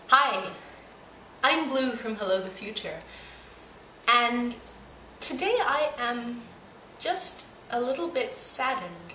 Hi, I'm Blue from Hello the Future, and today I am just a little bit saddened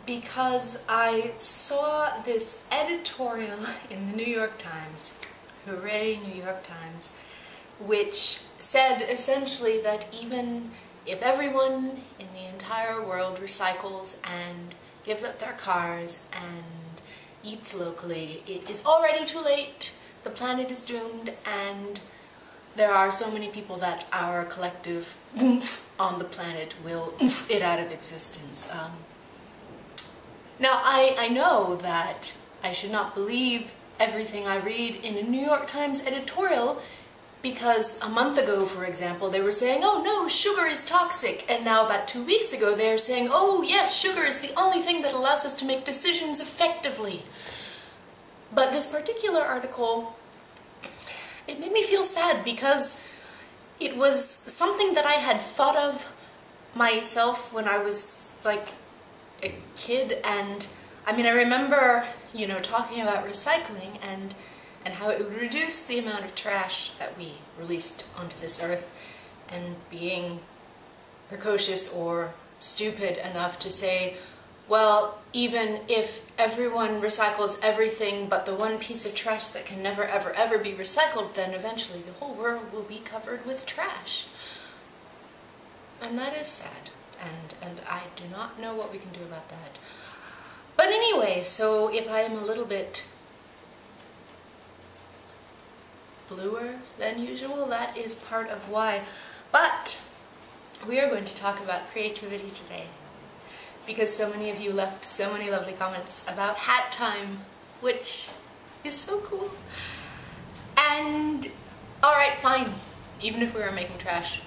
because I saw this editorial in the New York Times, hooray New York Times, which said essentially that even if everyone in the entire world recycles and gives up their cars and eats locally, it is already too late, the planet is doomed, and there are so many people that our collective oomph on the planet will oomph it out of existence. Now, I know that I should not believe everything I read in a New York Times editorial, because a month ago, for example, they were saying, oh no, sugar is toxic, and now about 2 weeks ago they're saying, oh yes, sugar is the only thing that allows us to make decisions effectively. But this particular article, it made me feel sad because it was something that I had thought of myself when I was like a kid, and I mean, I remember, you know, talking about recycling and how it would reduce the amount of trash that we released onto this earth, and being precocious or stupid enough to say, well, even if everyone recycles everything but the one piece of trash that can never ever ever be recycled, then eventually the whole world will be covered with trash. And that is sad, and I do not know what we can do about that. But anyway, so if I am a little bit bluer than usual, that is part of why. But we are going to talk about creativity today, because so many of you left so many lovely comments about hat time, which is so cool. And alright, fine, even if we are making trash,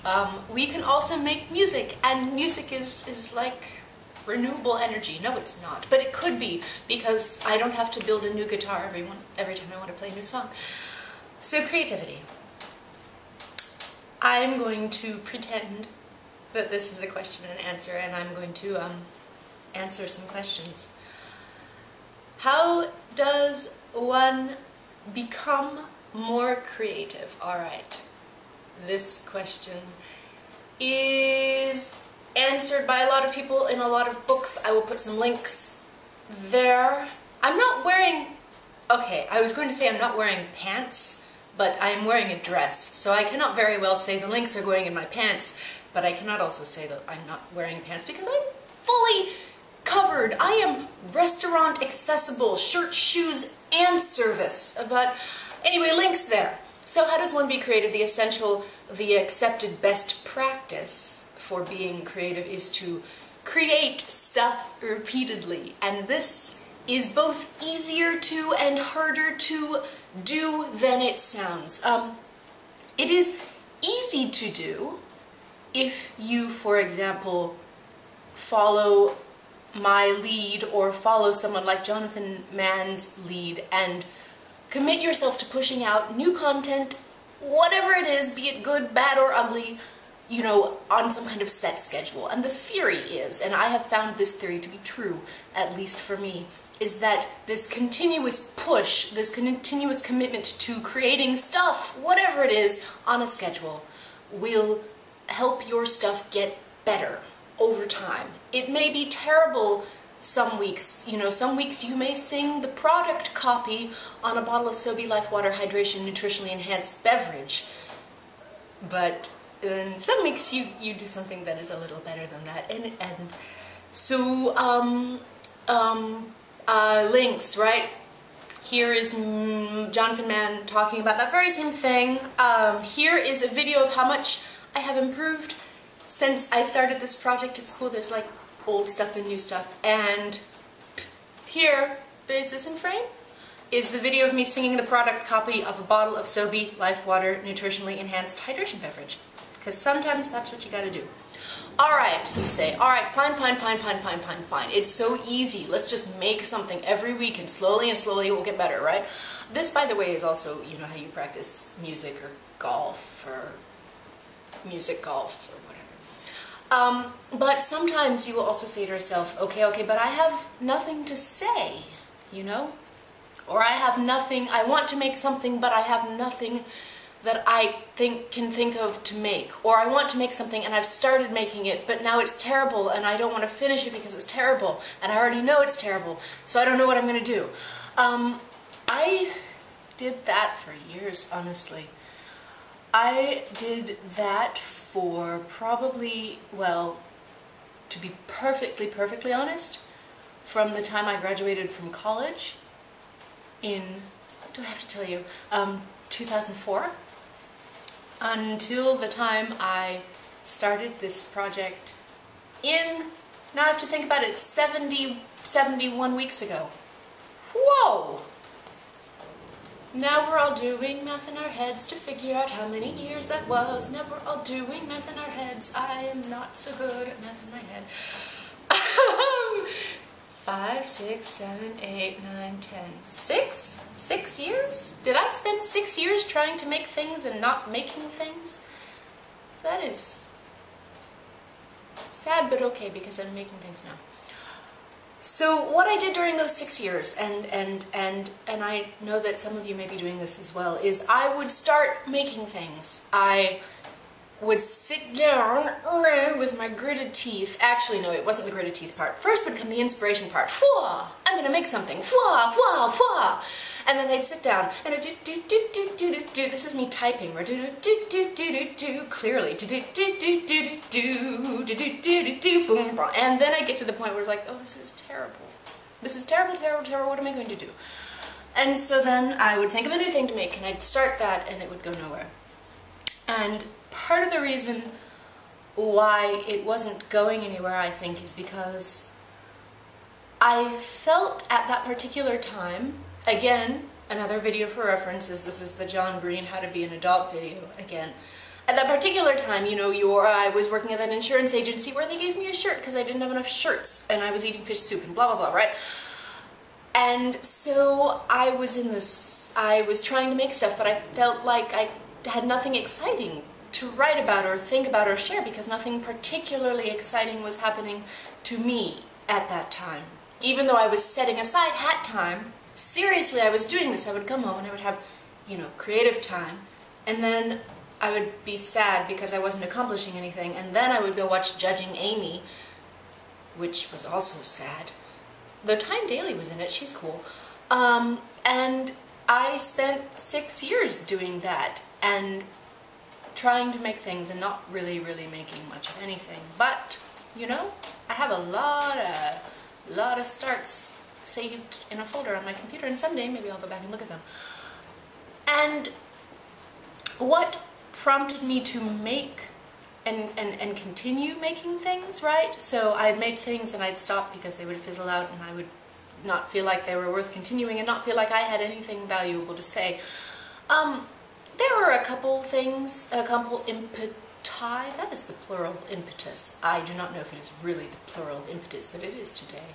we can also make music, and music is like renewable energy. No, it's not, but it could be, because I don't have to build a new guitar every time I want to play a new song. So creativity. I'm going to pretend that this is a question and answer, and I'm going to answer some questions. How does one become more creative? Alright, this question is answered by a lot of people in a lot of books. I will put some links there. I'm not wearing, okay, I was going to say I'm not wearing pants, but I am wearing a dress, so I cannot very well say the links are going in my pants, but I cannot also say that I'm not wearing pants because I'm fully covered. I am restaurant accessible, shirt, shoes, and service. But anyway, links there. So how does one be creative? The essential, the accepted best practice for being creative is to create stuff repeatedly, and this is both easier to and harder to do than it sounds. It is easy to do if you, for example, follow my lead or follow someone like Jonathan Mann's lead and commit yourself to pushing out new content, whatever it is, be it good, bad, or ugly, you know, on some kind of set schedule. And the theory is, and I have found this theory to be true, at least for me, is that this continuous push, this continuous commitment to creating stuff, whatever it is, on a schedule, will help your stuff get better over time. It may be terrible some weeks, you know, some weeks you may sing the product copy on a bottle of Sobe Life Water Hydration Nutritionally Enhanced Beverage, but in some weeks you do something that is a little better than that. And so, links, right? Here is Jonathan Mann talking about that very same thing. Here is a video of how much I have improved since I started this project. It's cool, there's like old stuff and new stuff. And here, is this in frame? Is the video of me singing the product copy of a bottle of Sobe Life Water Nutritionally Enhanced Hydration Beverage. Because sometimes that's what you gotta do. Alright, so you say, alright, fine. It's so easy. Let's just make something every week, and slowly it will get better, right? This, by the way, is also, you know, how you practice music or golf or music golf or whatever. But sometimes you will also say to yourself, okay, but I have nothing to say, you know? or I have nothing, I want to make something but I have nothing that I can think of to make, or I want to make something and I've started making it but now it's terrible and I don't want to finish it because it's terrible and I already know it's terrible, so I don't know what I'm going to do. I did that for years, honestly. I did that for probably, well, to be perfectly honest, from the time I graduated from college in, what do I have to tell you, 2004, until the time I started this project in, now I have to think about it, 71 weeks ago. Whoa! Now we're all doing math in our heads to figure out how many years that was. Now we're all doing math in our heads. I am not so good at math in my head. 5, 6, 7, 8, 9, 10. 6 years? Did I spend 6 years trying to make things and not making things? That is sad, but okay, because I'm making things now. So what I did during those 6 years, and I know that some of you may be doing this as well, is I would start making things. I would sit down with my gritted teeth. Actually, no, it wasn't the gritted teeth part. First would come the inspiration part. Fwah! I'm gonna make something. Fwah! Fwah! Fwah! And then I'd sit down and I'd do. This is me typing. Or do clearly. Boom. And then I get to the point where it's like, oh, this is terrible. This is terrible, terrible, terrible. What am I going to do? And so then I would think of a new thing to make, and I'd start that, and it would go nowhere. And part of the reason why it wasn't going anywhere, I think, is because I felt at that particular time, again, another video for references, this is the John Green How to Be an Adult video again. At that particular time, you know, I was working at an insurance agency where they gave me a shirt because I didn't have enough shirts, and I was eating fish soup and blah blah blah, right? And so I was trying to make stuff, but I felt like I had nothing exciting to write about or think about or share because nothing particularly exciting was happening to me at that time. Even though I was setting aside hat time, seriously, I was doing this. I would come home and I would have, you know, creative time, and then I would be sad because I wasn't accomplishing anything, and then I would go watch Judging Amy, which was also sad. Though Time Daly was in it, she's cool. And I spent 6 years doing that, and trying to make things and not really making much of anything. But, you know, I have a lot of starts saved in a folder on my computer, and someday maybe I'll go back and look at them. And what prompted me to make and continue making things, right? So I'd make things and I'd stop because they would fizzle out and I would not feel like they were worth continuing and not feel like I had anything valuable to say. There were a couple things, a couple impeti, that is the plural of impetus. I do not know if it is really the plural of impetus, but it is today.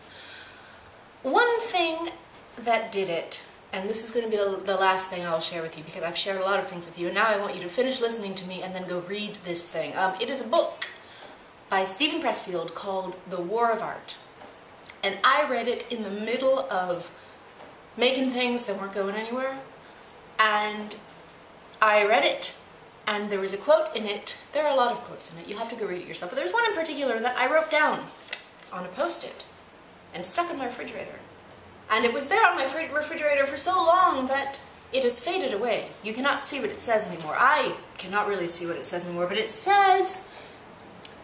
One thing that did it, and this is going to be the last thing I'll share with you because I've shared a lot of things with you, and now I want you to finish listening to me and then go read this thing. It is a book by Stephen Pressfield called The War of Art. And I read it in the middle of making things that weren't going anywhere, and I read it, and there was a quote in it. There are a lot of quotes in it. You'll have to go read it yourself. But there's one in particular that I wrote down on a Post-it and stuck in my refrigerator. And it was there on my refrigerator for so long that it has faded away. You cannot see what it says anymore. I cannot really see what it says anymore, but it says,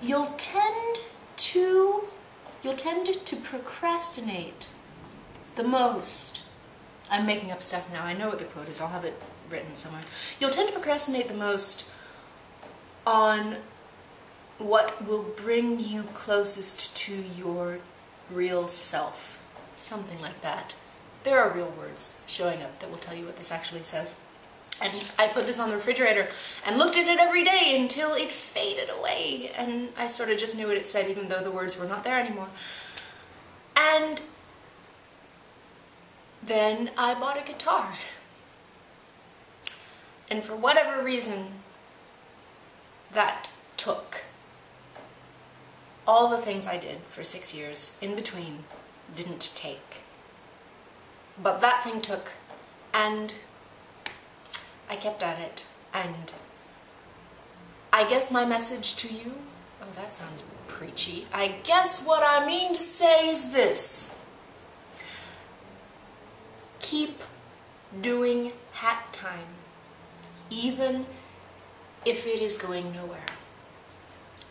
you'll tend to procrastinate the most. I'm making up stuff now. I know what the quote is. I'll have it written somewhere. You'll tend to procrastinate the most on what will bring you closest to your real self. Something like that. There are real words showing up that will tell you what this actually says. And I put this on the refrigerator and looked at it every day until it faded away, and I sort of just knew what it said even though the words were not there anymore. And then I bought a guitar. And for whatever reason, that took. All the things I did for 6 years in between didn't take. But that thing took, And I kept at it, and I guess my message to you, oh, that sounds preachy. I guess what I mean to say is this. Keep doing hat time, even if it is going nowhere.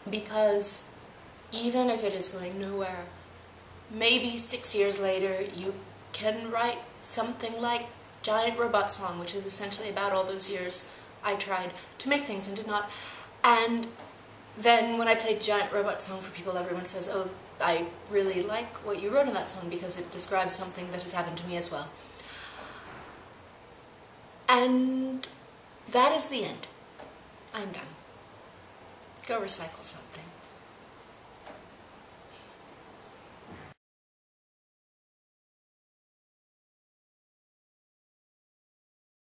Because even if it is going nowhere, maybe 6 years later you can write something like Giant Robot Song, which is essentially about all those years I tried to make things and did not. And then when I played Giant Robot Song for people, everyone says, oh, I really like what you wrote in that song because it describes something that has happened to me as well. And that is the end. I'm done. Go recycle something.